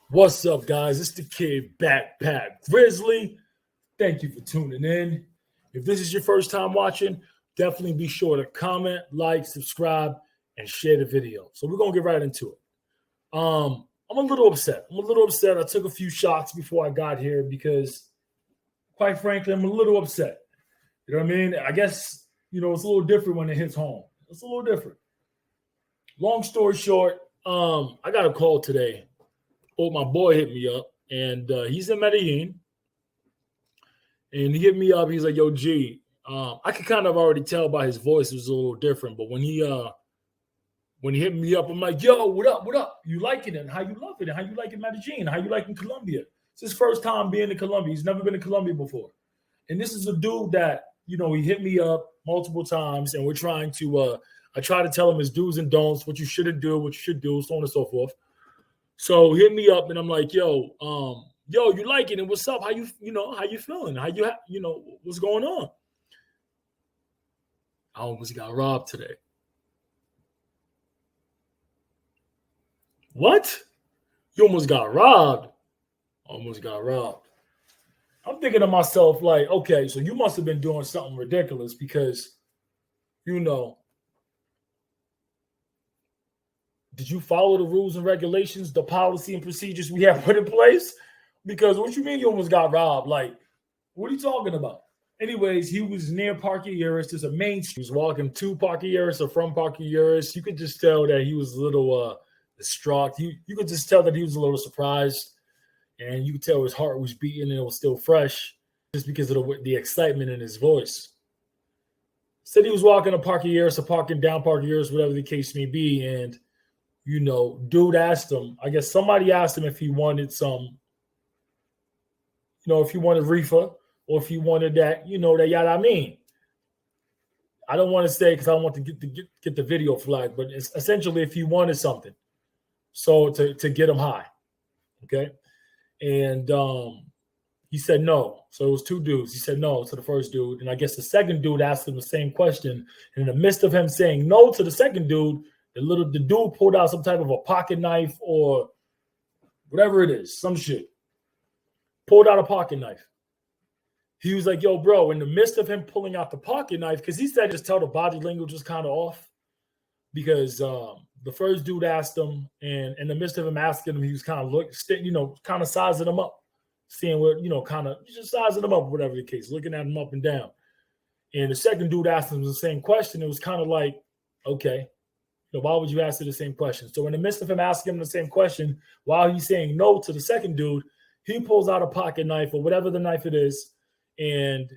What's up, guys? It's the Kid Backpack Grizzly. Thank you for tuning in. If this is your first time watching, definitely be sure to comment, like, subscribe, and share the video. So we're gonna get right into it. I'm a little upset. I took a few shots before I got here because, quite frankly, I'm a little upset. You know what I mean? I guess it's a little different when it hits home. It's a little different. Long story short, I got a call today. Oh, my boy hit me up, and he's in Medellin. And he hit me up. He's like, "Yo, G." I could kind of already tell by his voice it was a little different. But when he hit me up, I'm like, "Yo, what up? What up? You liking it? And how you love it? And how you liking Medellin? How you liking Colombia?" It's his first time being in Colombia. He's never been to Colombia before. And this is a dude that he hit me up multiple times, and we're trying to. I try to tell him his do's and don'ts, what you shouldn't do, what you should do, so on and so forth. So hit me up, and I'm like, "Yo, you like it? And what's up? How you feeling? How what's going on?" I almost got robbed today. What? You almost got robbed? Almost got robbed. I'm thinking to myself, like, okay, so you must have been doing something ridiculous because, did you follow the rules and regulations, the policy and procedures we have put in place? Because what you mean you almost got robbed? Like, what are you talking about? Anyways, he was near Parquilleras. There's a main street. He was walking to Parquilleras or from Parquilleras. You could just tell that he was a little distraught. You could just tell that he was a little surprised. And you could tell his heart was beating and it was still fresh just because of the excitement in his voice. Said he was walking to Parquilleras or parking down Parquilleras, whatever the case may be. And dude asked him, I guess somebody asked him if he wanted some, if he wanted reefer or if he wanted that, that yada I mean. I don't want to say because I don't want to get the video flagged, but it's essentially if he wanted something. So to get him high. Okay. And he said no. So it was two dudes. He said no to the first dude. And I guess the second dude asked him the same question. And in the midst of him saying no to the second dude, the dude pulled out some type of a pocket knife or whatever it is, some shit. Pulled out a pocket knife. He was like, "Yo, bro," in the midst of him pulling out the pocket knife, because he said just tell the body language was kind of off. Because the first dude asked him, and in the midst of him asking him, he was kind of sizing him up, seeing what, kind of just sizing him up, whatever the case, looking at him up and down. And the second dude asked him the same question. It was kind of like, okay. Why would you ask the same question? So in the midst of him asking him the same question, while he's saying no to the second dude, he pulls out a pocket knife or whatever the knife it is. And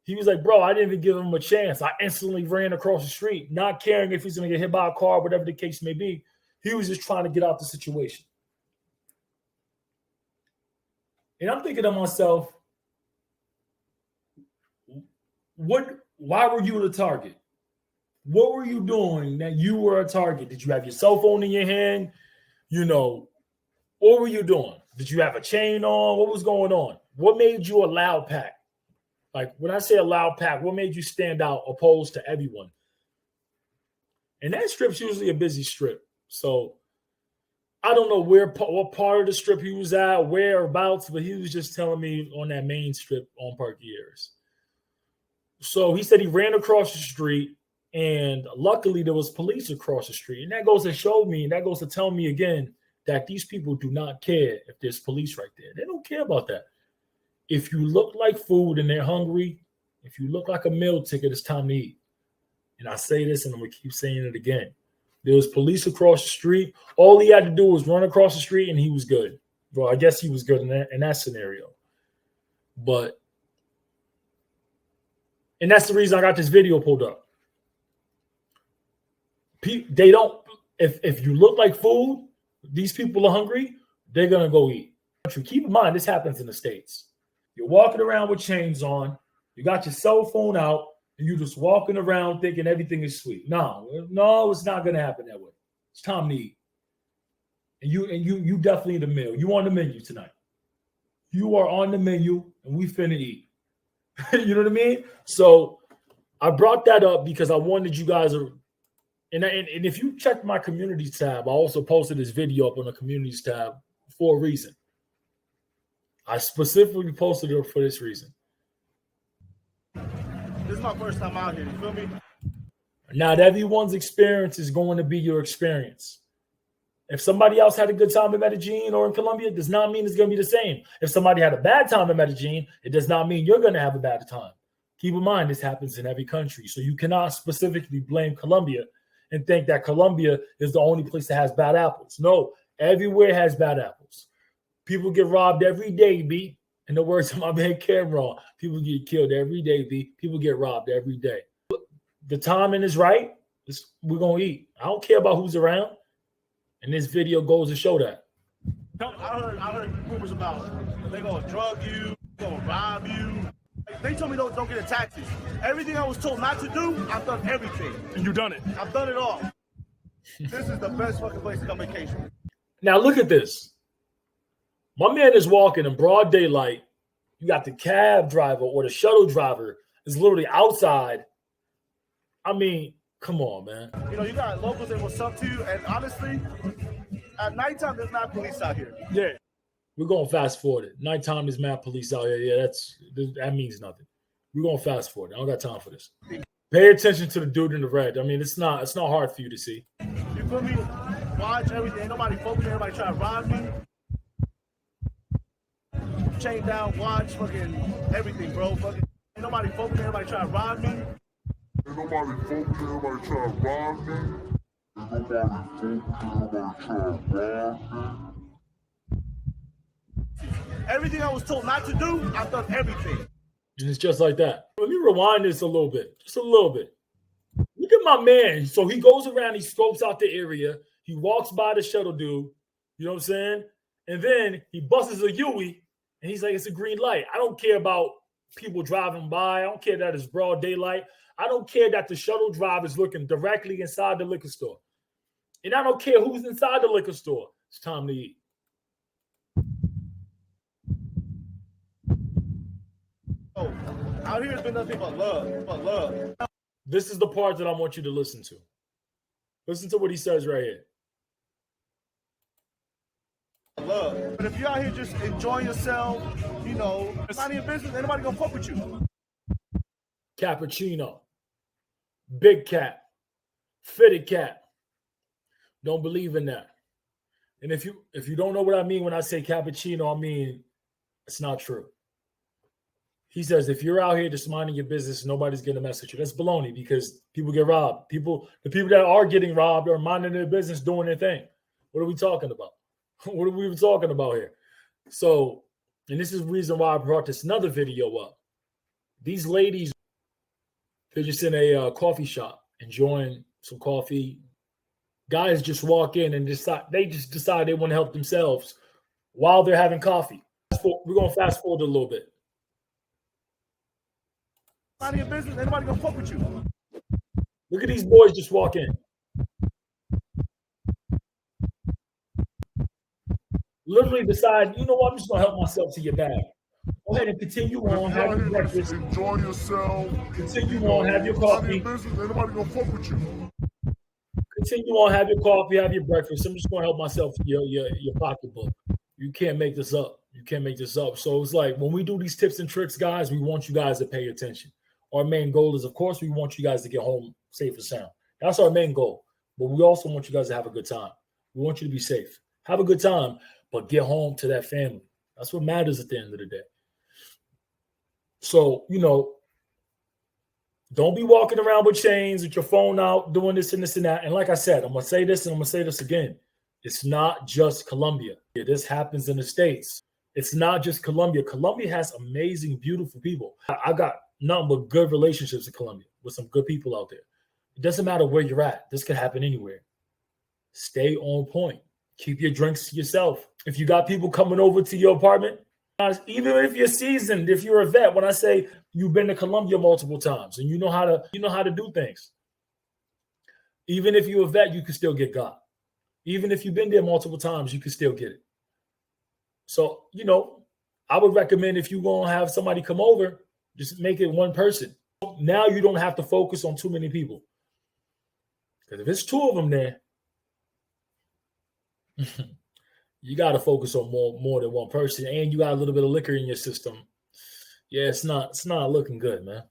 he was like, "Bro, I didn't even give him a chance. I instantly ran across the street, not caring if he's going to get hit by a car, whatever the case may be. He was just trying to get out the situation." And I'm thinking to myself, why were you the target? What were you doing that you were a target? Did you have your cell phone in your hand? What were you doing? Did you have a chain on? What was going on? What made you a loud pack? Like, when I say a loud pack, what made you stand out opposed to everyone? And that strip's usually a busy strip. So I don't know what part of the strip he was at, whereabouts, but he was just telling me on that main strip on Parquilleras. So he said he ran across the street. And luckily, there was police across the street. And that goes to show me, and that goes to tell me again, that these people do not care if there's police right there. They don't care about that. If you look like food and they're hungry, if you look like a meal ticket, it's time to eat. And I say this, and I'm going to keep saying it again. There was police across the street. All he had to do was run across the street, and he was good. Well, I guess he was good in that scenario. And that's the reason I got this video pulled up. They don't, if you look like food, these people are hungry, they're going to go eat. Keep in mind, this happens in the States. You're walking around with chains on, you got your cell phone out, and you're just walking around thinking everything is sweet. No, it's not going to happen that way. It's time to eat. And you definitely need a meal. You on the menu tonight. You are on the menu, and we finna eat. You know what I mean? So I brought that up because I wanted you guys to. And if you check my communities tab, I also posted this video up on the communities tab for a reason. I specifically posted it for this reason. This is my first time out here. You feel me? Not everyone's experience is going to be your experience. If somebody else had a good time in Medellin or in Colombia, it does not mean it's going to be the same. If somebody had a bad time in Medellin, it does not mean you're going to have a bad time. Keep in mind, this happens in every country. So you cannot specifically blame Colombia and think that Colombia is the only place that has bad apples. No, everywhere has bad apples. People get robbed every day, B. In the words of my man Cameron, people get killed every day, B. People get robbed every day. The timing is right. We're going to eat. I don't care about who's around. And this video goes to show that. I heard rumors about they're going to drug you, going to rob you. They told me don't get in taxis. Everything I was told not to do, I've done everything. And you done it. I've done it all. This is the best fucking place to come vacation. Now look at this. My man is walking in broad daylight. You got the cab driver or the shuttle driver is literally outside. I mean, come on, man. You know, you got locals that what's up to you, and honestly, at nighttime there's not police out here. Yeah. We're going to fast forward it. Nighttime is mad police out here. Yeah, that means nothing. We're going to fast forward it. I don't got time for this. Pay attention to the dude in the red. I mean, it's not hard for you to see. You feel me? Watch everything. Ain't nobody focusing. Everybody trying to rob me. Chain down, watch, fucking everything, bro. Fucking ain't nobody focusing. Everybody trying to rob me. Ain't nobody focusing. Everybody trying to rob me. Ain't nobody focusing. Everybody trying to rob me. Everything I was told not to do, I've done everything. And it's just like that. Let me rewind this a little bit. Just a little bit. Look at my man. So he goes around, he scopes out the area. He walks by the shuttle dude. You know what I'm saying? And then he busts a Yui, and he's like, it's a green light. I don't care about people driving by. I don't care that it's broad daylight. I don't care that the shuttle driver is looking directly inside the liquor store. And I don't care who's inside the liquor store. It's time to eat. Oh, out here has been nothing but love, This is the part that I want you to listen to. Listen to what he says right here. Love. But if you're out here just enjoying yourself, you know, it's not your business, ain't nobody gonna fuck with you. Cappuccino. Big cap. Fitted cap. Don't believe in that. And if you don't know what I mean when I say cappuccino, I mean it's not true. He says, if you're out here just minding your business, nobody's going to mess with you. That's baloney because people get robbed. The people that are getting robbed are minding their business, doing their thing. What are we talking about? What are we even talking about here? So, and this is the reason why I brought this another video up. These ladies, they're just in a coffee shop enjoying some coffee. Guys just walk in and decide they want to help themselves while they're having coffee. We're going to fast forward a little bit. Out of your business, ain't nobody gonna fuck with you. Look at these boys just walk in. Literally decide, you know what, I'm just gonna help myself to your bag. Go ahead and continue on, have your breakfast. Enjoy yourself. Continue on, have your coffee. Out of your business, ain't nobody gonna fuck with you. Continue on, have your coffee, have your breakfast. I'm just gonna help myself to your pocketbook. You can't make this up. You can't make this up. So it's like when we do these tips and tricks, guys, we want you guys to pay attention. Our main goal is, of course, we want you guys to get home safe and sound. That's our main goal. But we also want you guys to have a good time. We want you to be safe. Have a good time, but get home to that family. That's what matters at the end of the day. So, you know, don't be walking around with chains, with your phone out, doing this and this and that. And like I said, I'm going to say this and I'm going to say this again. It's not just Colombia. This happens in the States. It's not just Colombia. Colombia has amazing, beautiful people. I got nothing but good relationships in Colombia with some good people out there. It doesn't matter where you're at. This could happen anywhere. Stay on point. Keep your drinks to yourself. If you got people coming over to your apartment, even if you're seasoned, if you're a vet, when I say you've been to Colombia multiple times and you know how to do things, even if you're a vet, you can still get got. Even if you've been there multiple times, you can still get it. So, you know, I would recommend if you're going to have somebody come over, just make it one person. Now you don't have to focus on too many people. Because if it's two of them there, you got to focus on more than one person, and you got a little bit of liquor in your system. Yeah, it's not looking good, man.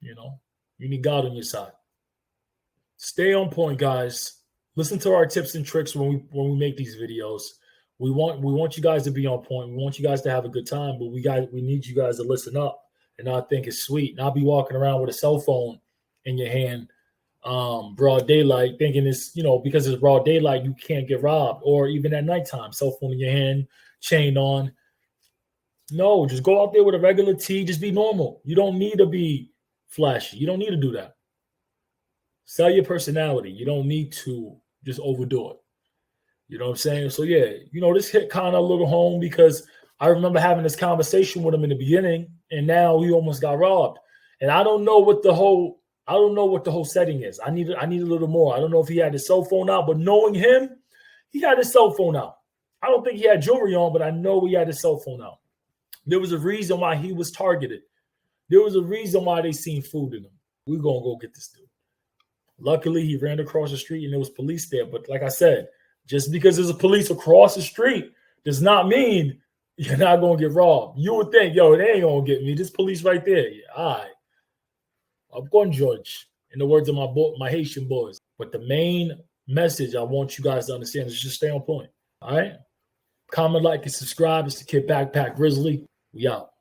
You know, you need God on your side. Stay on point, guys. Listen to our tips and tricks when we make these videos. We want you guys to be on point. We want you guys to have a good time, but we need you guys to listen up and not think it's sweet. Not be walking around with a cell phone in your hand, broad daylight, thinking it's, because it's broad daylight, you can't get robbed, or even at nighttime, cell phone in your hand, chain on. No, just go out there with a regular tee. Just be normal. You don't need to be flashy. You don't need to do that. Sell your personality. You don't need to just overdo it. You know what I'm saying? So yeah, this hit kind of a little home because I remember having this conversation with him in the beginning, and now he almost got robbed. And I don't know what the whole setting is. I need a little more. I don't know if he had his cell phone out, but knowing him, he had his cell phone out. I don't think he had jewelry on, but I know he had his cell phone out. There was a reason why he was targeted. There was a reason why they seen food in him. We're gonna go get this dude. Luckily, he ran across the street and there was police there. But like I said, just because there's a police across the street does not mean you're not going to get robbed. You would think, yo, they ain't going to get me. This police right there. Yeah, all right. I'm going to judge, in the words of my Haitian boys. But the main message I want you guys to understand is just stay on point. All right? Comment, like, and subscribe. It's the Kid Backpack Grizzly. We out.